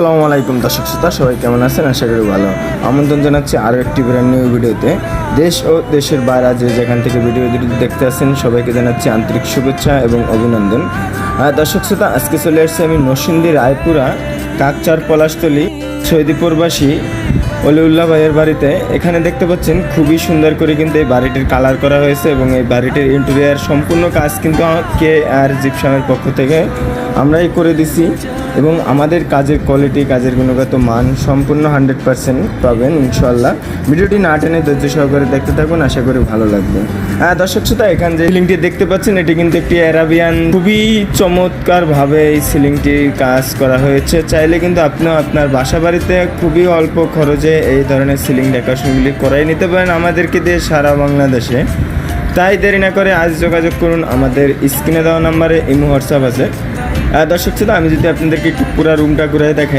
আসসালামু আলাইকুম দর্শক শ্রোতা, সবাই কেমন আছেন? আশা করি ভালো। আমন্ত্রণ জানাচ্ছি আরও একটি ব্র্যান্ড নিউ ভিডিওতে। দেশ ও দেশের বাইরে যে যেখান থেকে ভিডিওটি দেখতে আসছেন সবাইকে জানাচ্ছি আন্তরিক শুভেচ্ছা এবং অভিনন্দন। দর্শক শ্রোতা, আজকে চলে আসছি আমি নরসিংদী রায়পুরা কাকচার পলাশতলী সৈয়দী প্রবাসী অলিউল্লাহ ভাইয়ের বাড়িতে। এখানে দেখতে পাচ্ছেন খুবই সুন্দর করে কিন্তু এই বাড়িটির কালার করা হয়েছে এবং এই বাড়িটির ইন্টেরিয়ার সম্পূর্ণ কাজ কিন্তু কে আর জিপসামের পক্ষ থেকে আমরাই করে দিছি এবং আমাদের কাজের কোয়ালিটি, কাজের গুণগত মান সম্পূর্ণ 100% পাবেন ইনশাআল্লাহ। ভিডিওটি না টেনে ধৈর্য সহকারে দেখতে থাকুন, আশা করি ভালো লাগবে। দর্শক শ্রোতা, এখানে যে সিলিংটি দেখতে পাচ্ছেন এটি কিন্তু একটি অ্যারাবিয়ান, খুবই চমৎকারভাবে এই সিলিংটির কাজ করা হয়েছে। চাইলে কিন্তু আপনিও আপনার বাসা বাড়িতে খুবই অল্প খরচে এই ধরনের সিলিং ডেকোরেশনগুলি করাই নিতে পারেন আমাদেরকে দিয়ে সারা বাংলাদেশে। তাই দেরি না করে আজ যোগাযোগ করুন আমাদের স্ক্রিনে দেওয়া নাম্বারে। ইমো হোয়াটসঅ্যাপ আছে। দর্শক শ্রোতা, আমি যদি আপনাদেরকে একটু পুরো রুমটা ঘুরে দেখাই।